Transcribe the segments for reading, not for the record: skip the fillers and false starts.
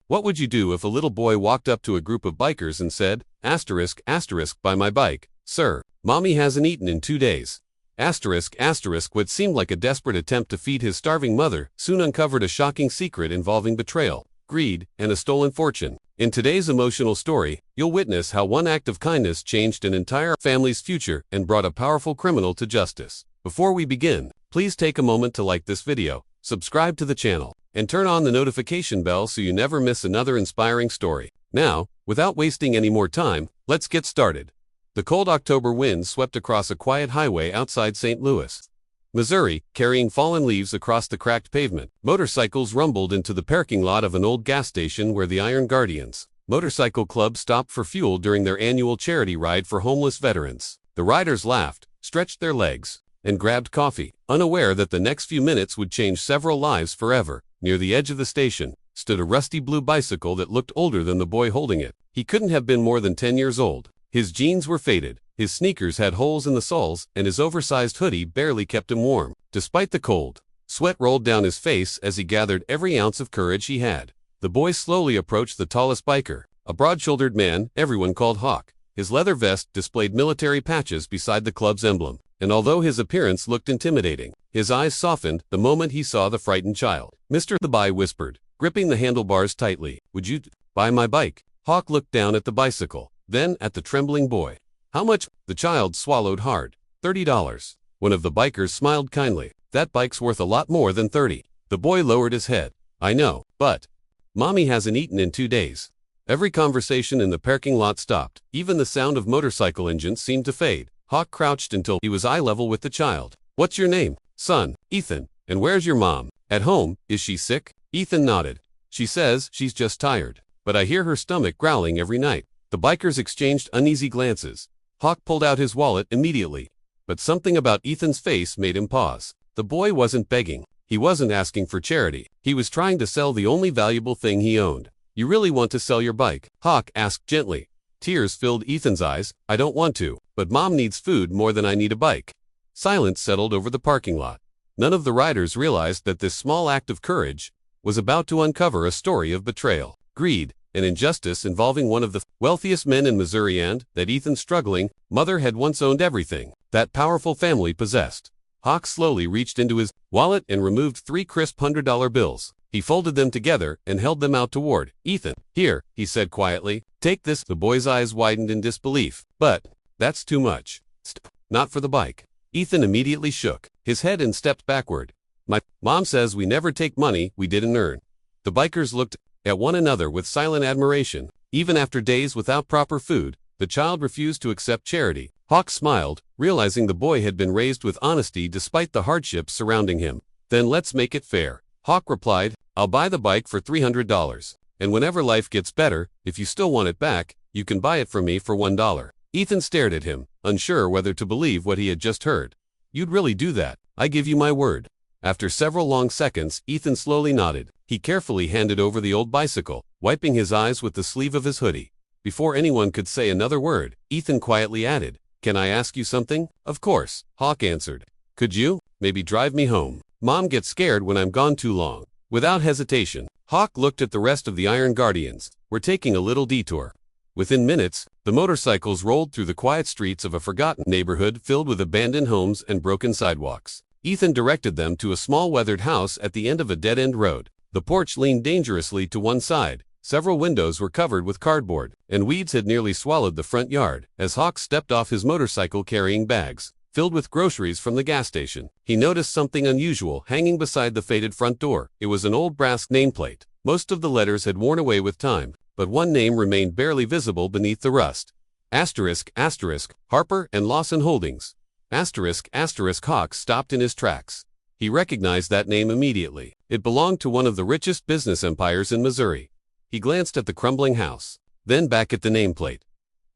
What would you do if a little boy walked up to a group of bikers and said, asterisk, asterisk, buy my bike, sir, mommy hasn't eaten in 2 days. Asterisk, asterisk, what seemed like a desperate attempt to feed his starving mother soon uncovered a shocking secret involving betrayal, greed, and a stolen fortune. In today's emotional story, you'll witness how one act of kindness changed an entire family's future and brought a powerful criminal to justice. Before we begin, please take a moment to like this video, subscribe to the channel, and turn on the notification bell so you never miss another inspiring story. Now, without wasting any more time, let's get started. The cold October wind swept across a quiet highway outside St. Louis, Missouri, carrying fallen leaves across the cracked pavement. Motorcycles rumbled into the parking lot of an old gas station where the Iron Guardians Motorcycle Club stopped for fuel during their annual charity ride for homeless veterans. The riders laughed, stretched their legs, and grabbed coffee, unaware that the next few minutes would change several lives forever. Near the edge of the station stood a rusty blue bicycle that looked older than the boy holding it. He couldn't have been more than 10 years old. His jeans were faded, his sneakers had holes in the soles, and his oversized hoodie barely kept him warm. Despite the cold, sweat rolled down his face as he gathered every ounce of courage he had. The boy slowly approached the tallest biker, a broad-shouldered man everyone called Hawk. His leather vest displayed military patches beside the club's emblem, and although his appearance looked intimidating, his eyes softened the moment he saw the frightened child. "Mr. the boy whispered, gripping the handlebars tightly. "Would you buy my bike?" Hawk looked down at the bicycle, then at the trembling boy. "How much?" The child swallowed hard. $30. One of the bikers smiled kindly. "That bike's worth a lot more than 30. The boy lowered his head. "I know, but mommy hasn't eaten in 2 days." Every conversation in the parking lot stopped. Even the sound of motorcycle engines seemed to fade. Hawk crouched until he was eye level with the child. "What's your name?" "Son, Ethan." "And where's your mom?" "At home." "Is she sick?" Ethan nodded. "She says she's just tired, but I hear her stomach growling every night." The bikers exchanged uneasy glances. Hawk pulled out his wallet immediately, but something about Ethan's face made him pause. The boy wasn't begging. He wasn't asking for charity. He was trying to sell the only valuable thing he owned. "You really want to sell your bike?" Hawk asked gently. Tears filled Ethan's eyes. "I don't want to, but mom needs food more than I need a bike." Silence settled over the parking lot. None of the riders realized that this small act of courage was about to uncover a story of betrayal, greed, and injustice involving one of the wealthiest men in Missouri, and that Ethan's struggling mother had once owned everything that powerful family possessed. Hawk slowly reached into his wallet and removed 3 crisp $100 bills. He folded them together and held them out toward Ethan. "Here," he said quietly. "Take this." The boy's eyes widened in disbelief. "But that's too much." "Not for the bike." Ethan immediately shook his head and stepped backward. "My mom says we never take money we didn't earn." The bikers looked at one another with silent admiration. Even after days without proper food, the child refused to accept charity. Hawk smiled, realizing the boy had been raised with honesty despite the hardships surrounding him. "Then let's make it fair." Hawk replied, "I'll buy the bike for $300. And whenever life gets better, if you still want it back, you can buy it from me for $1. Ethan stared at him, unsure whether to believe what he had just heard. "You'd really do that?" "I give you my word." After several long seconds, Ethan slowly nodded. He carefully handed over the old bicycle, wiping his eyes with the sleeve of his hoodie. Before anyone could say another word, Ethan quietly added, "Can I ask you something?" "Of course," Hawk answered. "Could you maybe drive me home? Mom gets scared when I'm gone too long." Without hesitation, Hawk looked at the rest of the Iron Guardians. "We're taking a little detour." Within minutes, the motorcycles rolled through the quiet streets of a forgotten neighborhood filled with abandoned homes and broken sidewalks. Ethan directed them to a small weathered house at the end of a dead-end road. The porch leaned dangerously to one side. Several windows were covered with cardboard, and weeds had nearly swallowed the front yard. As Hawk stepped off his motorcycle carrying bags filled with groceries from the gas station, he noticed something unusual hanging beside the faded front door. It was an old brass nameplate. Most of the letters had worn away with time, but one name remained barely visible beneath the rust. Asterisk, asterisk, Harper and Lawson Holdings. Asterisk, asterisk. Hawk stopped in his tracks. He recognized that name immediately. It belonged to one of the richest business empires in Missouri. He glanced at the crumbling house, then back at the nameplate.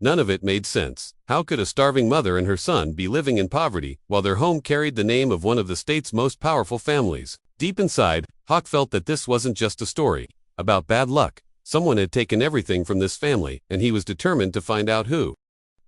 None of it made sense. How could a starving mother and her son be living in poverty while their home carried the name of one of the state's most powerful families? Deep inside, Hawk felt that this wasn't just a story about bad luck. Someone had taken everything from this family, and he was determined to find out who.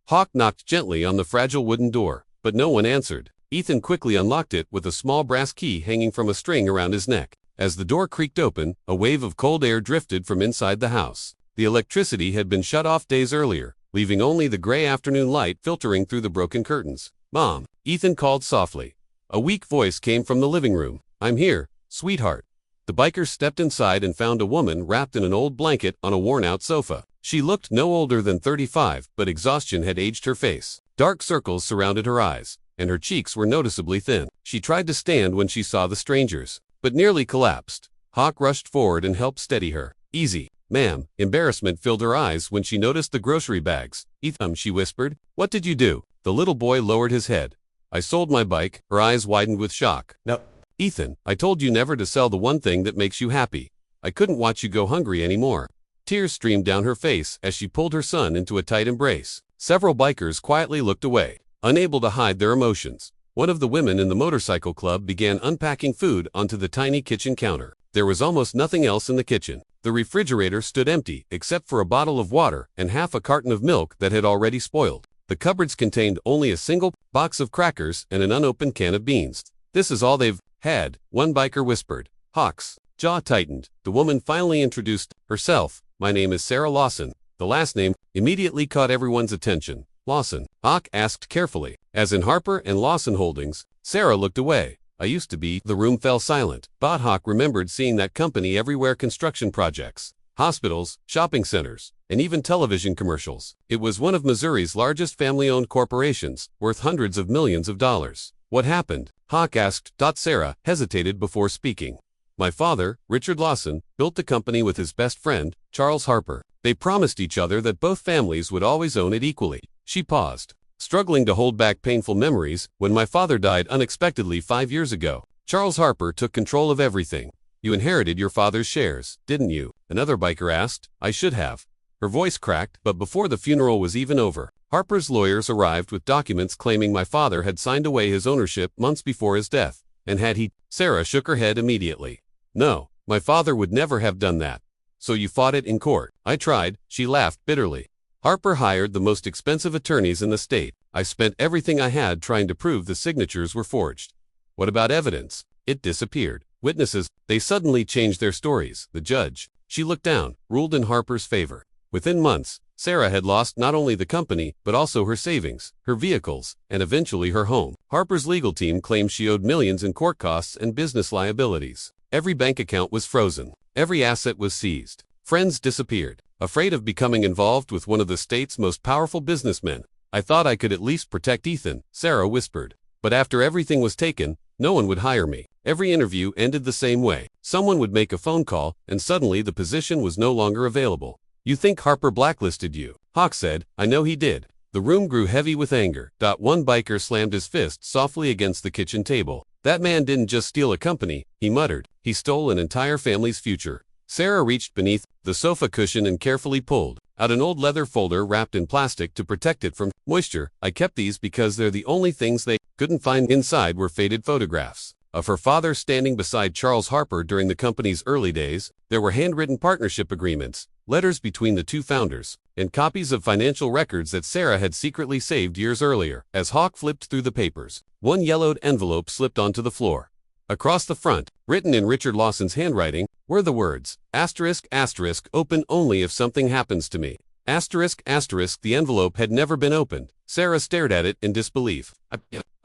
Hawk knocked gently on the fragile wooden door, but no one answered. Ethan quickly unlocked it with a small brass key hanging from a string around his neck. As the door creaked open, a wave of cold air drifted from inside the house. The electricity had been shut off days earlier, leaving only the gray afternoon light filtering through the broken curtains. "Mom," Ethan called softly. A weak voice came from the living room. "I'm here, sweetheart." The bikers stepped inside and found a woman wrapped in an old blanket on a worn-out sofa. She looked no older than 35, but exhaustion had aged her face. Dark circles surrounded her eyes, and her cheeks were noticeably thin. She tried to stand when she saw the strangers, but nearly collapsed. Hawk rushed forward and helped steady her. "Easy, ma'am." Embarrassment filled her eyes when she noticed the grocery bags. "Ethan," she whispered, "what did you do?" The little boy lowered his head. "I sold my bike." Her eyes widened with shock. "No. Ethan, I told you never to sell the one thing that makes you happy. I couldn't watch you go hungry anymore." Tears streamed down her face as she pulled her son into a tight embrace. Several bikers quietly looked away, unable to hide their emotions. One of the women in the motorcycle club began unpacking food onto the tiny kitchen counter. There was almost nothing else in the kitchen. The refrigerator stood empty, except for a bottle of water and half a carton of milk that had already spoiled. The cupboards contained only a single box of crackers and an unopened can of beans. "This is all they've had," one biker whispered. Hawk's jaw tightened. The woman finally introduced herself. "My name is Sarah Lawson." The last name immediately caught everyone's attention. "Lawson?" Hawk asked carefully. "As in Harper and Lawson Holdings." Sarah looked away. "I used to be." The room fell silent. But Hawk remembered seeing that company everywhere: construction projects, hospitals, shopping centers, and even television commercials. It was one of Missouri's largest family-owned corporations, worth hundreds of millions of dollars. "What happened?" Hawk asked. Sarah hesitated before speaking. "My father, Richard Lawson, built the company with his best friend, Charles Harper. They promised each other that both families would always own it equally." She paused, struggling to hold back painful memories. "When my father died unexpectedly 5 years ago, Charles Harper took control of everything." "You inherited your father's shares, didn't you?" another biker asked. "I should have." Her voice cracked, but before the funeral was even over, Harper's lawyers arrived with documents claiming my father had signed away his ownership months before his death. "And had he?" Sarah shook her head immediately. "No, my father would never have done that." "So you fought it in court?" "I tried." She laughed bitterly. "Harper hired the most expensive attorneys in the state. I spent everything I had trying to prove the signatures were forged." "What about evidence?" "It disappeared." "Witnesses?" "They suddenly changed their stories." The judge, she looked down, ruled in Harper's favor. Within months, Sarah had lost not only the company, but also her savings, her vehicles, and eventually her home. Harper's legal team claimed she owed millions in court costs and business liabilities. Every bank account was frozen. Every asset was seized. Friends disappeared. Afraid of becoming involved with one of the state's most powerful businessmen, "I thought I could at least protect Ethan," Sarah whispered. "But after everything was taken, no one would hire me." Every interview ended the same way. Someone would make a phone call, and suddenly the position was no longer available. "You think Harper blacklisted you?" Hawk said. "I know he did." The room grew heavy with anger. One biker slammed his fist softly against the kitchen table. "That man didn't just steal a company," he muttered. "He stole an entire family's future." Sarah reached beneath the sofa cushion and carefully pulled out an old leather folder wrapped in plastic to protect it from moisture. "I kept these because they're the only things they couldn't find." Inside were faded photographs of her father standing beside Charles Harper during the company's early days. There were handwritten partnership agreements, letters between the two founders, and copies of financial records that Sarah had secretly saved years earlier. As Hawk flipped through the papers, one yellowed envelope slipped onto the floor. Across the front, written in Richard Lawson's handwriting, were the words, ****, open only if something happens to me. ****. The envelope had never been opened. Sarah stared at it in disbelief.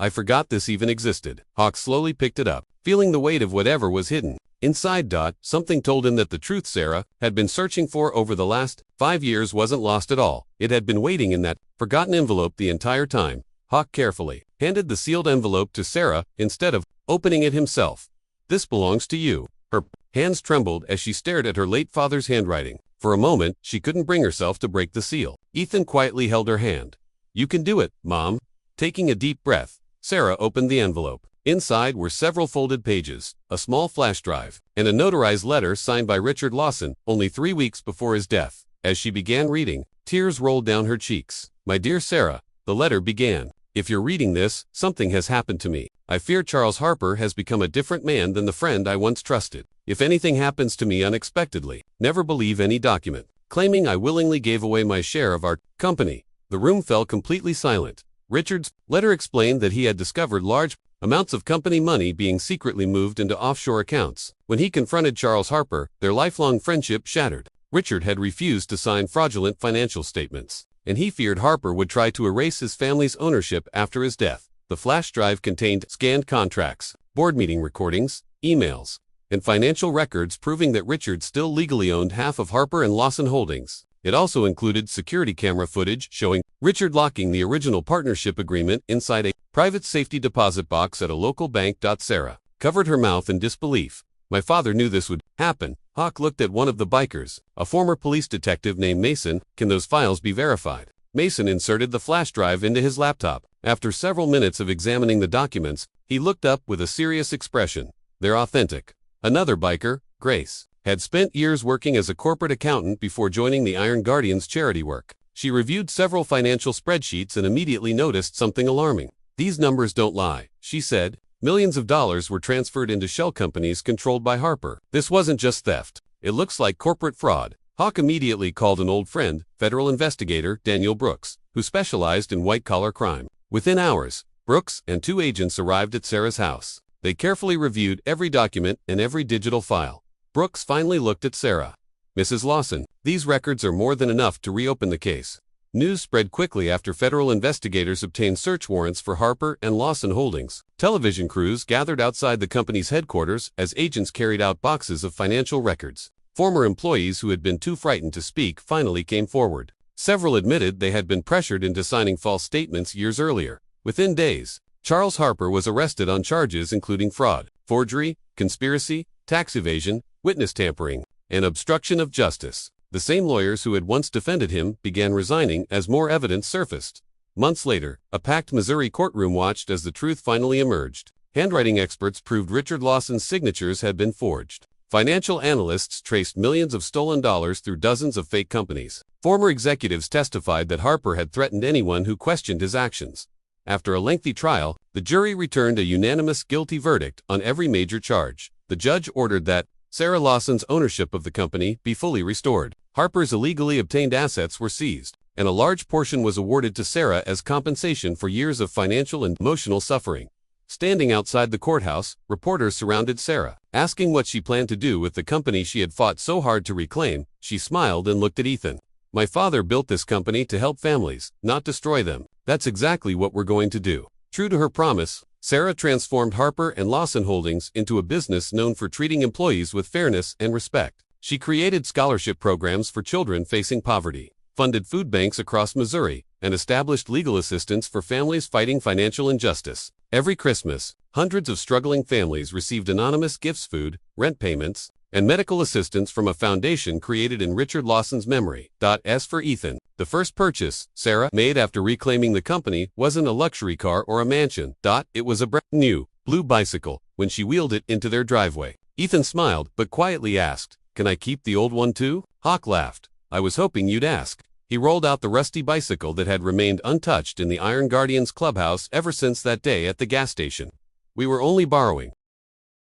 I forgot this even existed." Hawk slowly picked it up, feeling the weight of whatever was hidden. Inside, something told him that the truth Sarah had been searching for over the last 5 years wasn't lost at all. It had been waiting in that forgotten envelope the entire time. Hawk carefully handed the sealed envelope to Sarah instead of opening it himself. "This belongs to you." Her hands trembled as she stared at her late father's handwriting. For a moment, she couldn't bring herself to break the seal. Ethan quietly held her hand. "You can do it, Mom." Taking a deep breath, Sarah opened the envelope. Inside were several folded pages, a small flash drive, and a notarized letter signed by Richard Lawson only 3 weeks before his death. As she began reading, tears rolled down her cheeks. "My dear Sarah," the letter began, "if you're reading this, something has happened to me. I fear Charles Harper has become a different man than the friend I once trusted. If anything happens to me unexpectedly, never believe any document claiming I willingly gave away my share of our company." The room fell completely silent. Richard's letter explained that he had discovered large amounts of company money being secretly moved into offshore accounts. When he confronted Charles Harper, their lifelong friendship shattered. Richard had refused to sign fraudulent financial statements, and he feared Harper would try to erase his family's ownership after his death. The flash drive contained scanned contracts, board meeting recordings, emails, and financial records proving that Richard still legally owned half of Harper and Lawson Holdings. It also included security camera footage showing Richard locking the original partnership agreement inside a private safety deposit box at a local bank. Sarah covered her mouth in disbelief. "My father knew this would happen." Hawk looked at one of the bikers, a former police detective named Mason. "Can those files be verified?" Mason inserted the flash drive into his laptop. After several minutes of examining the documents, he looked up with a serious expression. "They're authentic." Another biker, Grace, had spent years working as a corporate accountant before joining the Iron Guardians charity work. She reviewed several financial spreadsheets and immediately noticed something alarming. "These numbers don't lie," she said. "Millions of dollars were transferred into shell companies controlled by Harper. This wasn't just theft. It looks like corporate fraud." Hawk immediately called an old friend, federal investigator Daniel Brooks, who specialized in white-collar crime. Within hours, Brooks and 2 agents arrived at Sarah's house. They carefully reviewed every document and every digital file. Brooks finally looked at Sarah. "Mrs. Lawson, these records are more than enough to reopen the case." News spread quickly after federal investigators obtained search warrants for Harper and Lawson Holdings. Television crews gathered outside the company's headquarters as agents carried out boxes of financial records. Former employees who had been too frightened to speak finally came forward. Several admitted they had been pressured into signing false statements years earlier. Within days, Charles Harper was arrested on charges including fraud, forgery, conspiracy, tax evasion, witness tampering, and obstruction of justice. The same lawyers who had once defended him began resigning as more evidence surfaced. Months later, a packed Missouri courtroom watched as the truth finally emerged. Handwriting experts proved Richard Lawson's signatures had been forged. Financial analysts traced millions of stolen dollars through dozens of fake companies. Former executives testified that Harper had threatened anyone who questioned his actions. After a lengthy trial, the jury returned a unanimous guilty verdict on every major charge. The judge ordered that Sarah Lawson's ownership of the company be fully restored. Harper's illegally obtained assets were seized, and a large portion was awarded to Sarah as compensation for years of financial and emotional suffering. Standing outside the courthouse, reporters surrounded Sarah, asking what she planned to do with the company she had fought so hard to reclaim. She smiled and looked at Ethan. "My father built this company to help families, not destroy them. That's exactly what we're going to do." True to her promise, Sarah transformed Harper and Lawson Holdings into a business known for treating employees with fairness and respect. She created scholarship programs for children facing poverty, funded food banks across Missouri, and established legal assistance for families fighting financial injustice. Every Christmas, hundreds of struggling families received anonymous gifts, food, rent payments, and medical assistance from a foundation created in Richard Lawson's memory. As for Ethan, the first purchase Sarah made after reclaiming the company wasn't a luxury car or a mansion. It was a brand new, blue bicycle when she wheeled it into their driveway. Ethan smiled, but quietly asked, "Can I keep the old one too?" Hawk laughed. "I was hoping you'd ask." He rolled out the rusty bicycle that had remained untouched in the Iron Guardians clubhouse ever since that day at the gas station. "We were only borrowing.